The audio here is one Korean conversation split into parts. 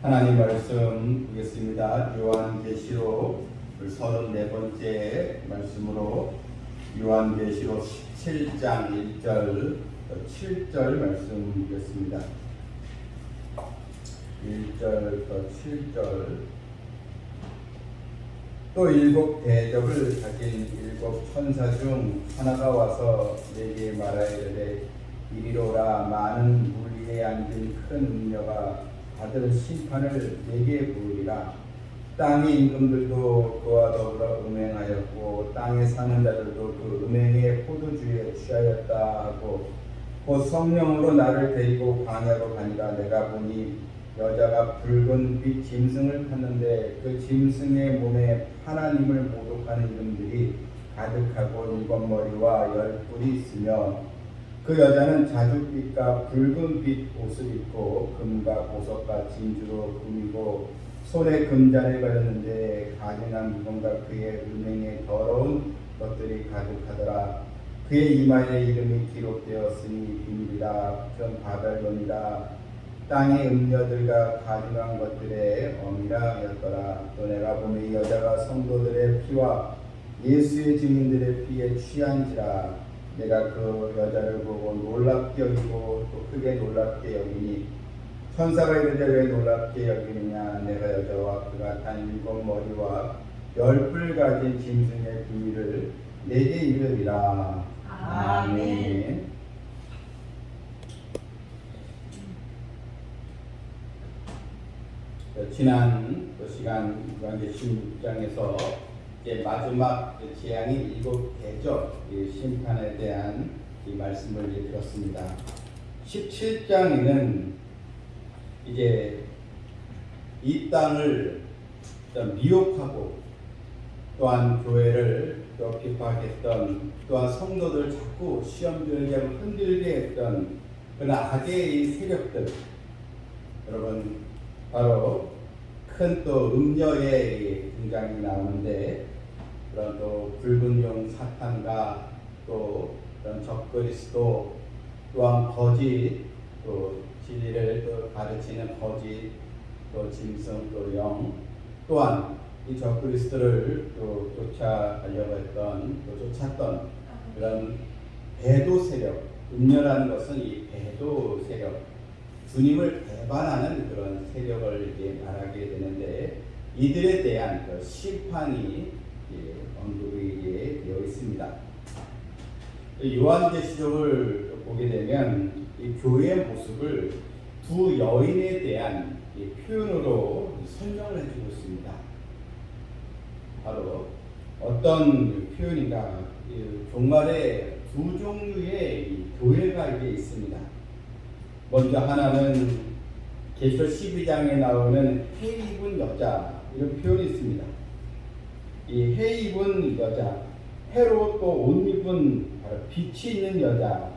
하나님 말씀 보겠습니다. 요한계시록 34번째 말씀으로 요한계시록 17장 1절 7절 말씀 보겠습니다. 1절부터 7절. 또 일곱 대접을 가진 일곱 천사 중 하나가 와서 내게 말하이르되 이리로라. 많은 물 위에 앉은 큰 음녀가 받을 심판을 내게 부으리라. 땅의 임금들도 그와 더불어 음행하였고 땅에 사는 자들도 그 음행의 포도주에 취하였다 하고 곧 성령으로 나를 데리고 광야로 가니라. 내가 보니 여자가 붉은 빛 짐승을 탔는데 그 짐승의 몸에 하나님을 모독하는 이름들이 가득하고 일곱 머리와 열 뿔이 있으며 그 여자는 자줏빛과 붉은 빛 옷을 입고 금과 보석과 진주로 꾸미고 손에 금잔을 가졌는데 가증한 무덤과 그의 음행에 더러운 것들이 가득하더라. 그의 이마에 이름이 기록되었으니 비밀이라. 전 바벨론이라. 땅의 음녀들과 가증한 것들의 어미라 하였더라. 또 내가 보니 여자가 성도들의 피와 예수의 증인들의 피에 취한지라. 내가 그 여자를 보고 놀랍게 여기고 또 크게 놀랍게 여기니 천사가 이르되 왜 놀랍게 여기느냐. 내가 여자와 그가 탄 일곱 머리와 열 뿔 가진 짐승의 비밀을 내게 이르리라. 아멘. 지난 시간 요한계시록 16장에서 이제 마지막 재앙인 일곱 대접 심판에 대한 이 말씀을 들었습니다. 17장에는 이제 이 땅을 미혹하고 또한 교회를 또 비판했던 또한 성도들 자꾸 시험 들게 하고 흔들게 했던 그런 악의 세력들, 여러분 바로 큰 또 음녀의 등장이 나오는데 그런 또 붉은 용 사탄과 또 그런 적그리스도 또한 거짓 또 진리를 또 가르치는 거짓 또 짐승 또 영 또한 이 적그리스도를 또 쫓아가려고 했던 또 쫓았던 그런 배도 세력. 음녀라는 것은 이 배도 세력, 주님을 배반하는 그런 세력을 이제 말하게 되는데 이들에 대한 그 심판이 언급이 되어 있습니다. 요한계시록을 보게 되면 이 교회의 모습을 두 여인에 대한 표현으로 설명을 해주고 있습니다. 바로 어떤 표현인가? 종말에 두 종류의 교회가 이게 있습니다. 먼저 하나는 계시록 12장에 나오는 해 입은 여자, 이런 표현이 있습니다. 이 해 입은 여자, 해로 또 옷 입은 빛이 있는 여자,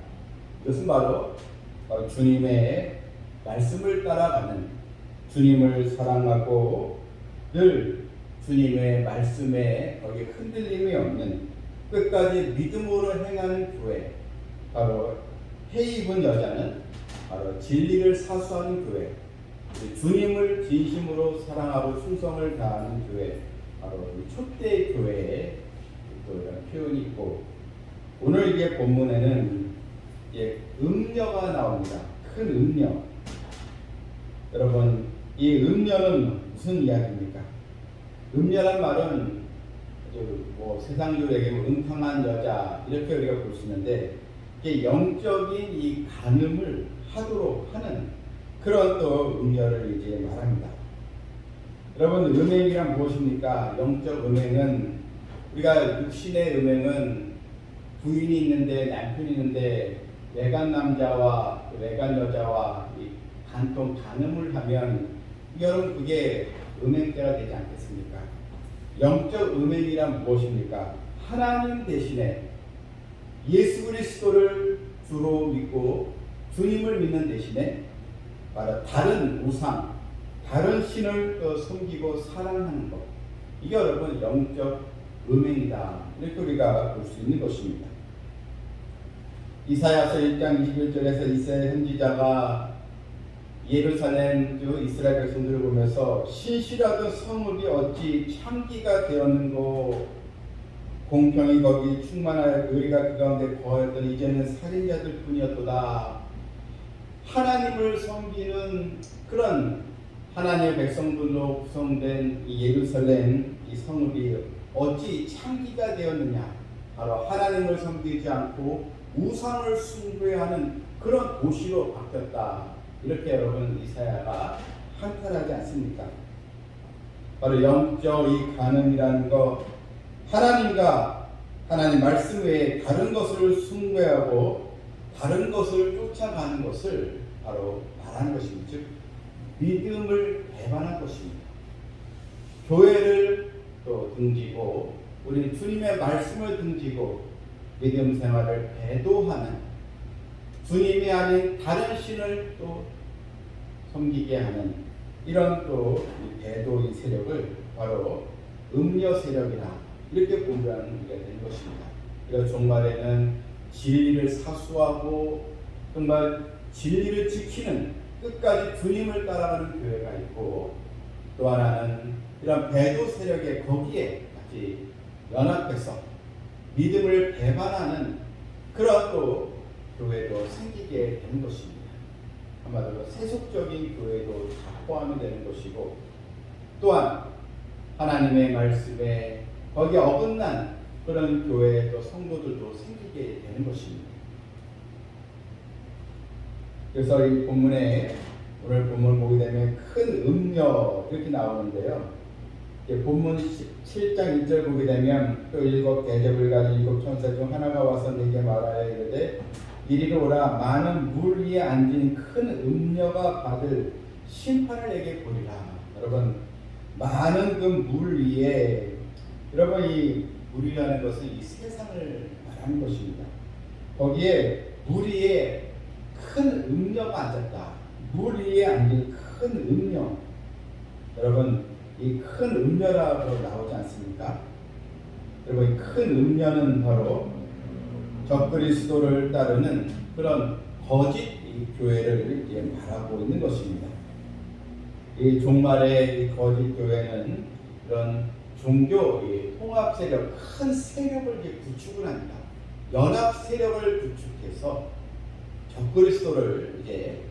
이것은 바로 주님의 말씀을 따라가는, 주님을 사랑하고 늘 주님의 말씀에 거기에 흔들림이 없는 끝까지 믿음으로 행하는 교회, 바로 해 입은 여자는 바로 진리를 사수하는 교회, 주님을 진심으로 사랑하고 충성을 다하는 교회, 바로 초대 교회의 이런 표현이 있고, 오늘 이게 본문에는 이제 음녀가 나옵니다. 큰 음녀. 여러분, 이 음녀는 무슨 이야기입니까? 음녀란 말은 뭐 세상적으로 얘기하면 음탕한 여자 이렇게 우리가 볼 수 있는데 이게 영적인 이 간음을 하도록 하는 그런 또 음녀를 이제 말합니다. 여러분, 음행이란 무엇입니까? 영적 음행은, 우리가 육신의 음행은 부인이 있는데 남편이 있는데 외간 남자와 외간 여자와 간통 간음을 하면 여러분 그게 음행죄가 되지 않겠습니까? 영적 음행이란 무엇입니까? 하나님 대신에 예수 그리스도를 주로 믿고 주님을 믿는 대신에 바로 다른 우상, 다른 신을 섬기고 사랑하는 것, 이게 여러분 영적 음행이다, 이렇게 우리가 볼 수 있는 것입니다. 이사야서 1장 21절에서 이사야 선지자가 예루살렘 이스라엘 백성들을 보면서 신실하던 성읍이 어찌 창기가 되었는고, 공평이 거기 충만하여 의리가 그 가운데 거하였더니 이제는 살인자들 뿐이었도다. 하나님을 섬기는 그런 하나님의 백성들로 구성된 이 예루살렘 이 성읍이 어찌 창기가 되었느냐. 바로 하나님을 섬기지 않고 우상을 숭배하는 그런 도시로 바뀌었다. 이렇게 여러분 이사야가 한탄하지 않습니까? 바로 영적 이 간음이라는 것, 하나님과 하나님 말씀 외에 다른 것을 숭배하고 다른 것을 쫓아가는 것을 바로 말하는 것입니다. 즉 믿음을 배반한 것입니다. 교회를 또 등지고 우리는 주님의 말씀을 등지고 믿음 생활을 배도하는, 주님이 아닌 다른 신을 또 섬기게 하는 이런 또 배도의 세력을 바로 음녀 세력이라 이렇게 분류하는 우리가 되는 것입니다. 그래서 종말에는 진리를 사수하고 정말 진리를 지키는 끝까지 주님을 따라가는 교회가 있고, 또 하나는 이런 배도 세력의 거기에 같이 연합해서 믿음을 배반하는 그런 또 교회도 생기게 되는 것입니다. 한마디로 세속적인 교회도 다 포함이 되는 것이고, 또한 하나님의 말씀에 거기에 어긋난 그런 교회의 또 성도들도 생기게 되는 것입니다. 그래서 이 본문에 오늘 본문을 보게 되면 큰 음녀 이렇게 나오는데요. 본문 17장 1절 보게 되면 또 일곱 대접을 가진 일곱 천사 중 하나가 와서 내게 말하여 이르되 이리로 오라. 많은 물 위에 앉은 큰 음녀가 받을 심판을 내게 보리라. 여러분, 많은 그 물 위에, 여러분 이 물이라는 것은 이 세상을 말하는 것입니다. 거기에 물 위에 큰 음녀가 앉았다. 물 위에 앉은 큰 음녀. 여러분, 이 큰 음녀라고 나오지 않습니까? 여러분, 이 큰 음녀는 바로 적그리스도를 따르는 그런 거짓 교회를 이제 말하고 있는 것입니다. 이 종말의 이 거짓 교회는 이런 종교 통합 세력, 큰 세력을 이제 구축을 합니다. 연합 세력을 구축해서 적그리스도를 이제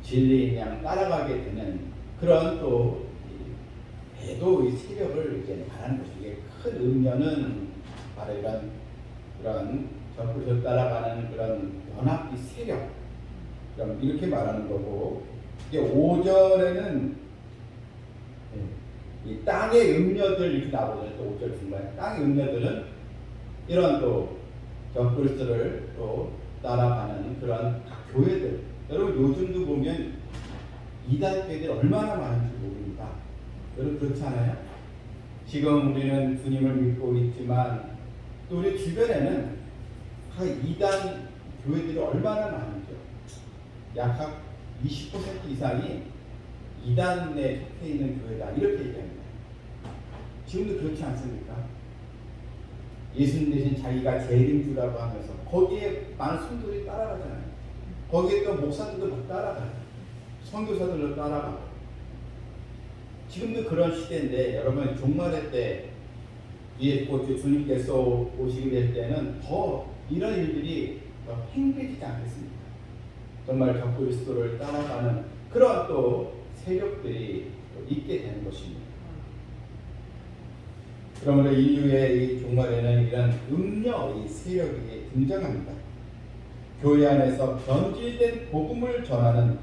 진리인 양 따라가게 되는 그런 또 배도의 세력을 이제 말하는 것이죠. 이게 큰 음녀는 바로 그런 적그리스도를 따라가는 그런 연합 세력, 이렇게 말하는 거고, 이제 5절에는 이 땅의 음녀들 이렇게 나오거든요. 또 5절 중간에 땅의 음녀들은 이런 또 적그리스도를 또 따라가는 그런 교회들. 여러분, 요즘도 보면 이단 교회들이 얼마나 많은지 모릅니다. 여러분, 그렇지 않아요? 지금 우리는 주님을 믿고 있지만 또 우리 주변에는 이단 교회들이 얼마나 많은지요. 약 20% 이상이 이단에 속해 있는 교회다, 이렇게 얘기합니다. 지금도 그렇지 않습니까? 예수님 대신 자기가 제일인 주라고 하면서 거기에 많은 성도들이 따라가잖아요. 거기에 또 목사들도 막 따라가요. 선교사들도 따라가고. 지금도 그런 시대인데, 여러분, 종말의 때 주님께서 오시게 될 때는 더 이런 일들이 더 행해지지 않겠습니까? 정말 적그리스도를 따라가는 그런 또 세력들이 있게 되는 것입니다. 그러므로 인류의 이 종말에는 이런 음녀 이 세력이 등장합니다. 교회 안에서 변질된 복음을 전하는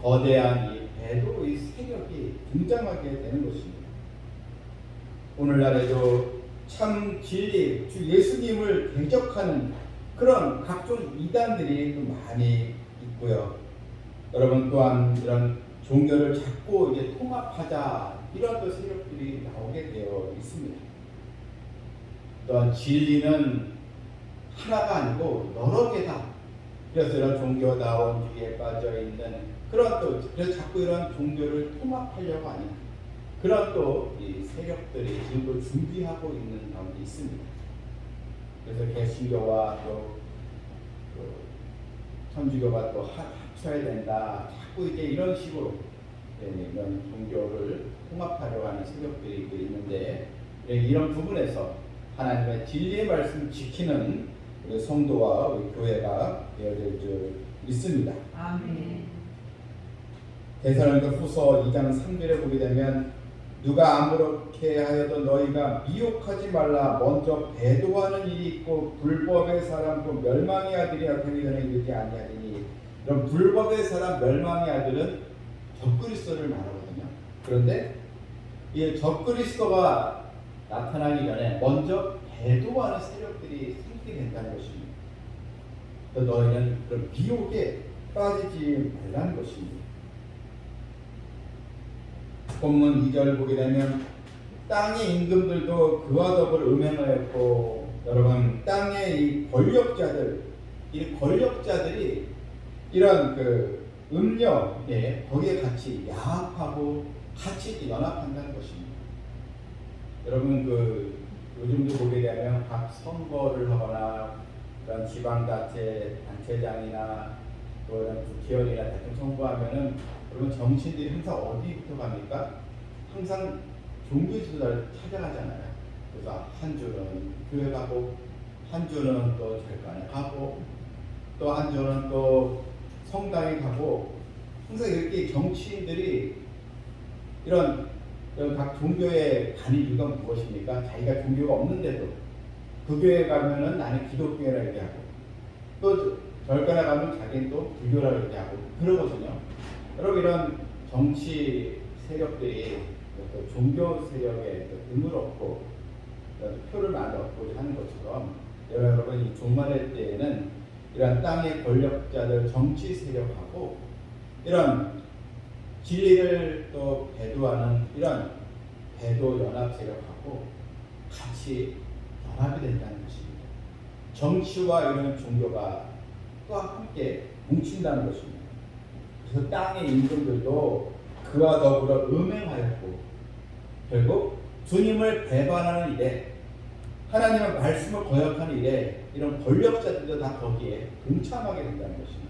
거대한 이 배도의 세력이 등장하게 되는 것입니다. 오늘날에도 참 진리, 주 예수님을 대적하는 그런 각종 이단들이 많이 있고요. 여러분, 또한 이런 종교를 자꾸 이제 통합하자, 이런 또 세력들이 나오게 되어 있습니다. 또한 진리는 하나가 아니고 여러 개다. 그래서 이런 종교다원주의에 빠져 있는 그런 또, 그래서 자꾸 이런 종교를 통합하려고 하는 그런 또 이 세력들이 지금도 준비하고 있는 가운데 있습니다. 그래서 개신교와 또 천주교가 또 합쳐야 된다. 자꾸 이제 이런 식으로 이런 종교를 통합하려고 하는 세력들이 있는데 이런 부분에서 하나님의 진리의 말씀을 지키는 우리 성도와 우리 교회가 되어져 있습니다. 아멘. 데살로니가 후서 2장 3절에 보게 되면 누가 아무렇게 하여도 너희가 미혹하지 말라. 먼저 배도하는 일이 있고 불법의 사람도 멸망의 아들이 나타나기 전에 이르지 아니하리니. 이런 불법의 사람 멸망의 아들은 적그리스도를 말하거든요. 그런데 이 적그리스도가 나타나기 전에 먼저 배도하는 세력들이 생기게 된다는 것입니다. 너희는 그런 미혹에 빠지지 말라는 것입니다. 본문 2절 보게 되면 땅의 임금들도 그와 더불어 음행하였고, 여러분 땅의 이 권력자들이 이런 그 음력에 거기에 같이 야합하고 같이 연합한다는 것입니다. 여러분 요즘도 보게 되면 각 선거를 하거나 그런 단체장이나 또 이런 국회의원이나 대통령 선거하면은 여러분 정치인들이 항상 어디부터 갑니까? 항상 종교 지도자를 찾아가잖아요. 그래서 한 주는 교회 가고, 한 주는 또 절간에 가고, 또 한 주는 또 성당에 가고, 항상 이렇게 정치인들이 이런 각 종교에 가는 이유가 무엇입니까? 자기가 종교가 없는데도 그 교회에 가면은 나는 기독교라 얘기하고, 또 절간에 가면 자기는 또 불교라 얘기하고 그러거든요. 여러분 이런 정치 세력들이 또 종교 세력에 등을 얻고 표를 많이 얻고자 하는 것처럼 여러분 이 종말의 때에는 이런 땅의 권력자들 정치 세력하고 이런 진리를 또 배도하는 이런 배도 연합 세력하고 같이 연합이 된다는 것입니다. 정치와 이런 종교가 또 함께 뭉친다는 것입니다. 그래서 땅의 임금들도 그와 더불어 음행하였고, 결국 주님을 배반하는 일에, 하나님의 말씀을 거역하는 일에 이런 권력자들도 다 거기에 동참하게 된다는 것입니다.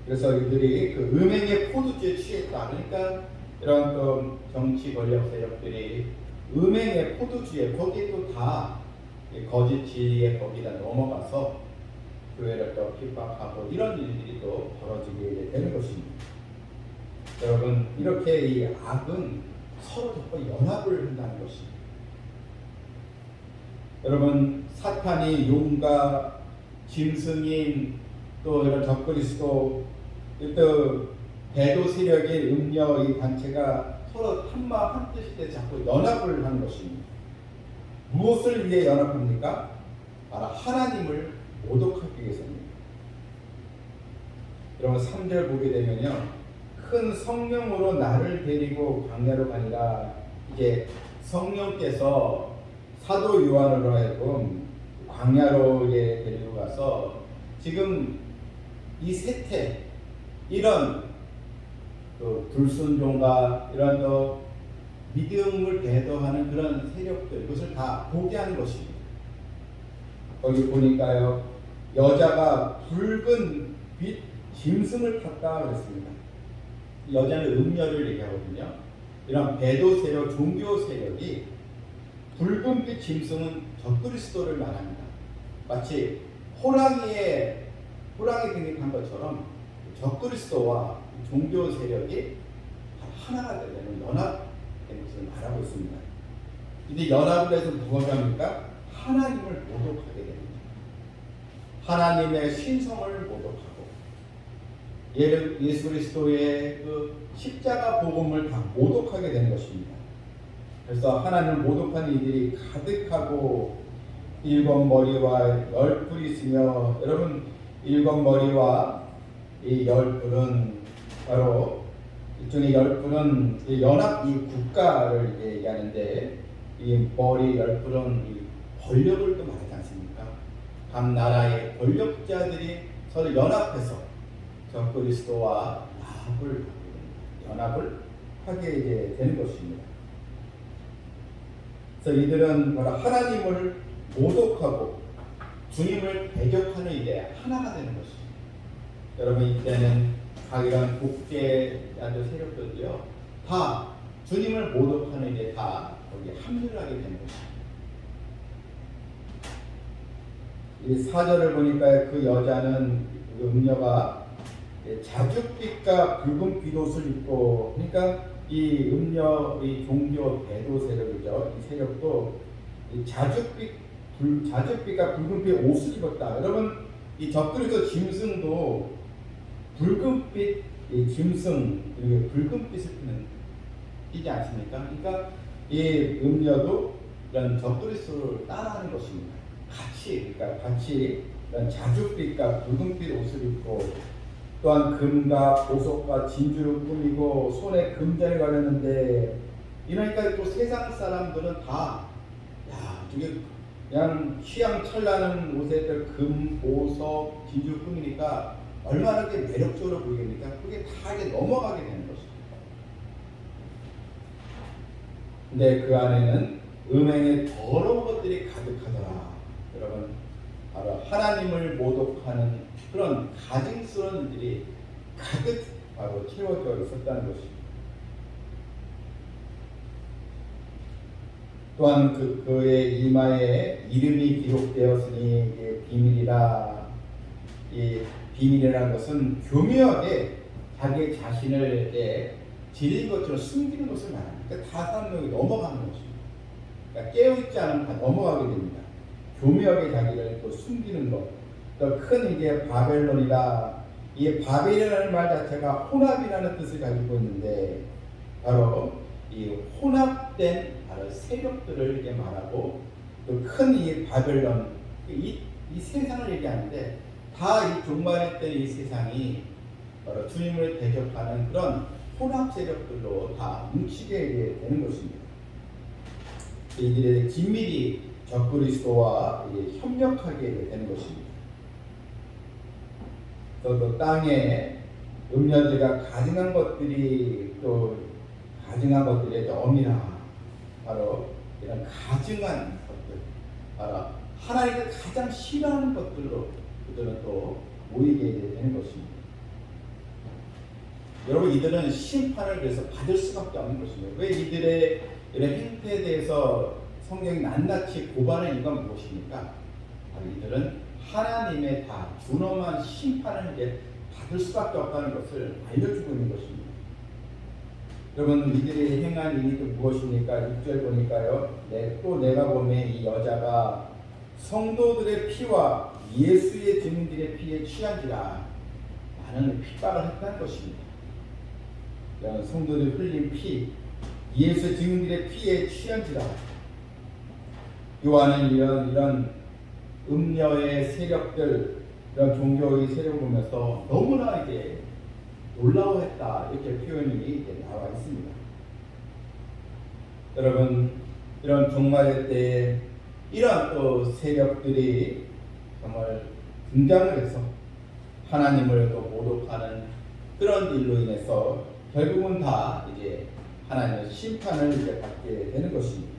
그래서 이들이 그 음행의 포도주에 취했다. 그러니까 이런 또 정치 권력 세력들이 음행의 포도주에 거기에 또 다 거짓 진리에 거기다 넘어가서 교회를 또 핍박하고 이런 일들이 또 벌어지게 되는 것입니다. 여러분 이렇게 이 악은 서로 자꾸 연합을 한다는 것입니다. 여러분 사탄이 용과 짐승인 또 이런 적그리스도 또 배도 세력의 음녀 이 단체가 서로 한마음 한뜻일 때 자꾸 연합을 하는 것입니다. 무엇을 위해 연합합니까? 바로 하나님을 모독하기 위해서입니다. 여러분 3절 보게 되면요, 큰 성령으로 나를 데리고 광야로 가니라. 이제 성령께서 사도 요한으로 하여금 광야로 데리고 가서 지금 이 세태 이런 불순종과 이런 믿음을 배도하는 그런 세력들, 그것을 다 보게 하는 것입니다. 거기 보니까요, 여자가 붉은 빛 짐승을 탔다 그랬습니다. 여자는 음녀를 얘기하거든요. 이런 배도 세력, 종교 세력이 붉은빛 짐승은 적그리스도를 말합니다. 마치 호랑이 등극한 것처럼 적그리스도와 종교 세력이 하나가 되는 연합된 것을 말하고 있습니다. 이제 연합을 해서 무엇을 합니까? 하나님을 모독하게 됩니다. 하나님의 신성을 모독하고 예수 그리스도의 그 십자가 복음을 다 모독하게 되는 것입니다. 그래서 하나님을 모독하는 이들이 가득하고 일곱 머리와 열 뿔이 있으며, 여러분 일곱 머리와 이 열 뿔은 바로 일종의 열 뿔은 연합 이 국가를 얘기하는데, 이 머리 열 뿔은 이 권력을 또 말하지 않습니까? 각 나라의 권력자들이 서로 연합해서 적그리스도와 연합을 하게 이제 되는 것입니다. 그래서 이들은 바로 하나님을 모독하고 주님을 대적하는 일에 하나가 되는 것이죠. 여러분 이때는 각 이런 국제라도 세력들이요 다 주님을 모독하는 일에 다 거기에 합류를 하게 되는 것입니다. 이 4절을 보니까 그 여자는 그 음녀가 자줏빛과 붉은 귀옷을 입고, 그러니까 이 음녀 이 종교 배도 세력이죠. 이 세력도 이 자줏빛과 붉은빛 옷을 입었다. 여러분 이 적그리스도 짐승도 붉은빛 이 짐승 이렇게 붉은빛을 띠지 않습니까? 그러니까 이 음녀도 이런 적그리스도를 따라하는 것입니다. 그러니까 같이 이런 자줏빛과 붉은빛 옷을 입고 또한 금과 보석과 진주를 꾸미고 손에 금잔을 가렸는데, 이러니까 또 세상 사람들은 다 이게 그냥 휘황찬란한 옷에 금, 보석, 진주 꾸미니까 얼마나 그게 매력적으로 보이겠습니까? 그게 다 이게 넘어가게 되는 것입니다. 근데 그 안에는 음행의 더러운 것들이 가득하더라. 여러분 바로 하나님을 모독하는 그런 가증스러운 일들이 가득 바로 채워져 있었다는 것입니다. 또한 그의 이마에 이름이 기록되었으니 이게 비밀이라. 이 비밀이라는 것은 교묘하게 자기 자신을 지린 것처럼 숨기는 것을 말합니다. 그러니까 다 사람들이 넘어가는 것입니다. 그러니까 깨어있지 않으면 다 넘어가게 됩니다. 교묘하게 자기를 또 숨기는 것. 또 큰 이게 바벨론이다. 이 바벨이라는 말 자체가 혼합이라는 뜻을 가지고 있는데, 바로 이 혼합된 바로 세력들을 이렇게 말하고, 또 큰 이 바벨론, 이 세상을 얘기하는데, 다 이 종말의 때 이 세상이 바로 주님을 대적하는 그런 혼합 세력들로 다 뭉치게 되는 것입니다. 이들의 긴밀히 적그리스도와 협력하게 되는 것입니다. 또 땅에 음녀들과 가증한 것들이 엄이라. 바로 이런 가증한 것들, 바로 하나님을 가장 싫어하는 것들로 그들은 또 모이게 되는 것입니다. 여러분 이들은 심판을 그래서 받을 수밖에 없는 것입니다. 왜 이들의 이런 행태에 대해서 성경이 낱낱이 고발하는 이유가 무엇입니까? 바로 이들은 하나님의 다 준엄한 심판을 이제 받을 수밖에 없다는 것을 알려주고 있는 것입니다. 여러분 이들이 행한 일이 또 무엇입니까? 6절 보니까요. 또 내가 보면 이 여자가 성도들의 피와 예수의 증인들의 피에 취한지라. 많은 핍박을 했다는 것입니다. 성도들이 흘린 피, 예수의 증인들의 피에 취한지라. 요한은 이런 음녀의 세력들, 이런 종교의 세력을 보면서 너무나 이제 놀라워했다, 이렇게 표현이 이제 나와 있습니다. 여러분 이런 종말의 때에 이런 또 세력들이 정말 등장을 해서 하나님을 또 모독하는 그런 일로 인해서 결국은 다 이제 하나님의 심판을 이제 받게 되는 것입니다.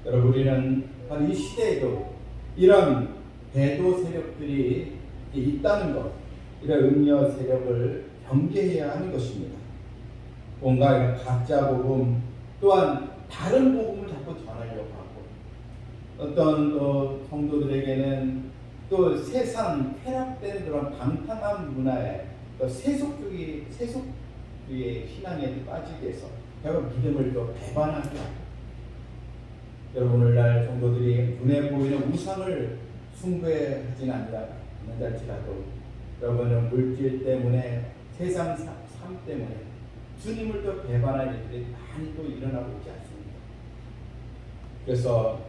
여러분 우리는 바로 이 시대에도 이런 배도 세력들이 있다는 것, 이런 음녀 세력을 경계해야 하는 것입니다. 뭔가 이런 가짜 복음, 또한 다른 복음을 자꾸 전하려고 하고, 어떤 또 성도들에게는 또 세상 쾌락된 그런 방탕한 문화에 또 세속주의 신앙에 빠지게 해서 결국 믿음을 또 배반하게 하고, 여러분 오늘날 성도들이 눈에 보이는 우상을 숭배하지는 않는다할지라도 여러분은 물질 때문에 세상 삶 때문에 주님을 또 배반할 일들이 많이 또 일어나고 있지 않습니까? 그래서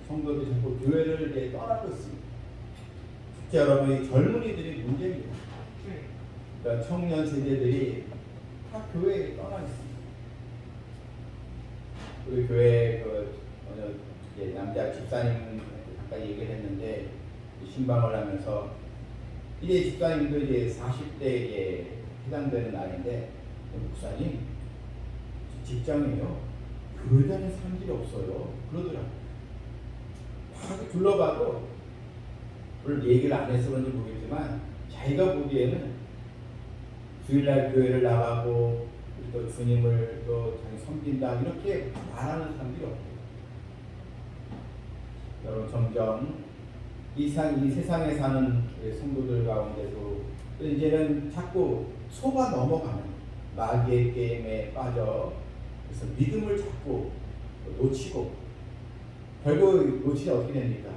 성도들이 자꾸 교회를 이제 떠나고 있습니다. 특히 여러분 이 젊은이들이 문제입니다. 그러니까 청년 세대들이 다 교회에 떠나 있습니다. 우리 교회 남자 집사님 아까 얘기를 했는데 신방을 하면서 이제 집사님도 이제 40대에 해당되는 나이인데, 목사님 직장이요 교회 다니는 사람들이 없어요 그러더라고요. 다 둘러봐도 물론 얘기를 안 해서 그런지 모르겠지만 자기가 보기에는 주일날 교회를 나가고 또 주님을 또 자기 섬긴다 이렇게 말하는 사람들이 없고, 여러분 점점 이 세상에 사는 성도들 가운데도 이제는 자꾸 속아 넘어가는 마귀의 게임에 빠져 그래서 믿음을 자꾸 놓치고, 결국 놓치면 어떻게 됩니까?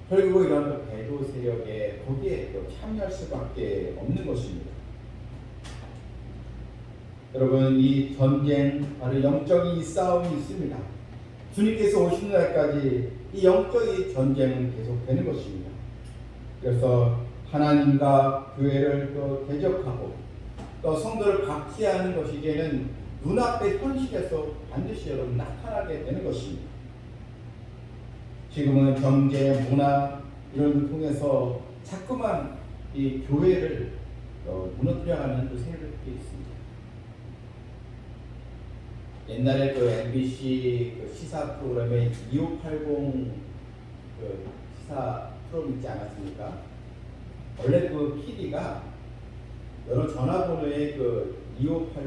결국 이런 배도 세력에 거기에 또 참여할 수밖에 없는 것입니다. 여러분, 이 전쟁, 바로 영적인 이 싸움이 있습니다. 주님께서 오시는 날까지 이 영적인 전쟁은 계속되는 것입니다. 그래서 하나님과 교회를 또 대적하고 또 성도를 박해하는 것이 이제는 눈앞의 현실에서 반드시 여러분 나타나게 되는 것입니다. 지금은 경제, 문화 이런 걸 통해서 자꾸만 이 교회를 무너뜨려가는 그 세력이 있습니다. 옛날에 그 MBC 그 시사 프로그램에 2580 그 시사 프로그램 있지 않았습니까? 원래 그 PD가 여러 전화번호에 그 2580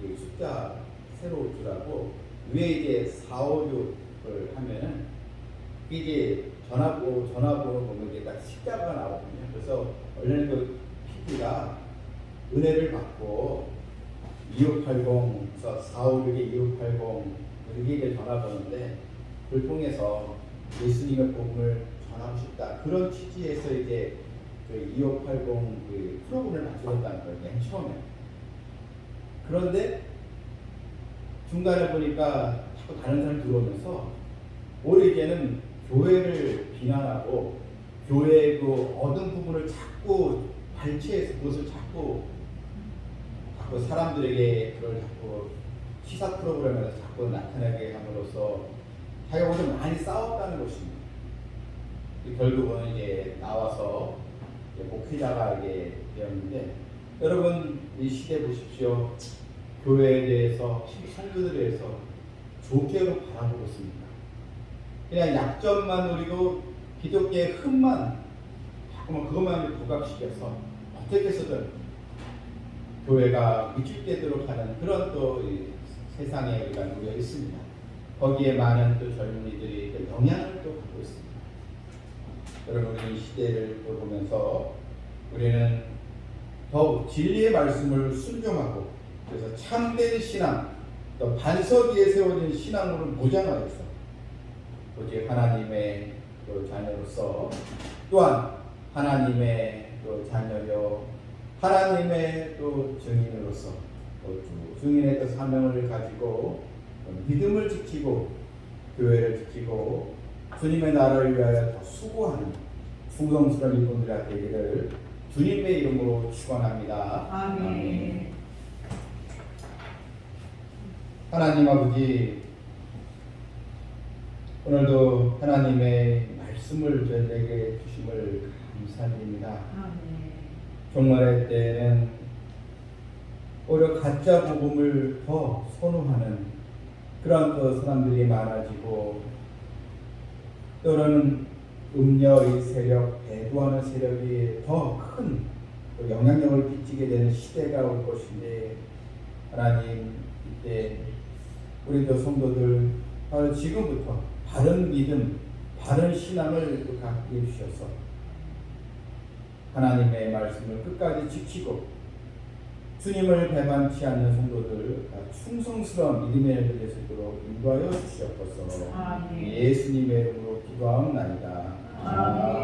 그 숫자 새로 주라고 위에 이제 456을 하면은 이게 전화번호 보면 이게 딱 십자가가 나오거든요. 그래서 원래는 그 PD가 은혜를 받고 2580에서 456에 2580 이게 전화번호인데 그걸 통해서 예수님의 복음을 전하고 싶다, 그런 취지에서 이제 그 2580 그 프로그램을 만들었다는 거예요, 맨 처음에. 그런데 중간에 보니까 자꾸 다른 사람이 들어오면서 오히려 이제는 교회를 비난하고 교회의 그 얻은 부분을 자꾸 발췌해서 그것을 자꾸 사람들에게 그걸 자꾸 시사 프로그램에서 자꾸 나타나게 함으로써 자기가 오히려 많이 싸웠다는 것입니다. 결국은 이제 나와서 이제 목회자가 이게 되었는데, 여러분 이 시대 보십시오. 교회에 대해서, 성도들에 대해서 좋게로 바라보고 있습니다. 그냥 약점만 노리고 기독교의 흠만 자꾸만 그것만 부각시켜서 어떻게 해서든 교회가 위축되도록 하는 그런 또 세상에 우리가 놓여 있습니다. 거기에 많은 또 젊은이들이 영향을 또 받고 있습니다. 여러분, 이 시대를 보면서 우리는 더욱 진리의 말씀을 순종하고, 그래서 참된 신앙, 또 반석 위에 세워진 신앙으로 무장하여서 오직 하나님의 또 자녀로서, 또한 하나님의 또 자녀요 하나님의 또 증인으로서 또 증인의 또 사명을 가지고 믿음을 지키고 교회를 지키고 주님의 나라를 위하여 더 수고하는 충성스러운 일꾼들이 되기를 주님의 이름으로 축원합니다. 아멘. 하나님 아버지, 오늘도 하나님의 말씀을 저희에게 주심을 감사드립니다. 아멘. 종말의 때에는 오히려 가짜 복음을 더 선호하는 그런 또 사람들이 많아지고, 또는 음녀의 세력, 배도하는 세력이 더 큰 영향력을 끼치게 되는 시대가 올 것인데, 하나님 이때 우리도 성도들 바로 지금부터 바른 믿음, 바른 신앙을 갖게 해주셔서 하나님의 말씀을 끝까지 지키고 주님을 배반치 않는 성도들 충성스러운 믿음의 el들 될 수 있도록 인도하여 주시옵소서. 아멘. 예수님의 이름으로 기도하옵나이다. 아멘.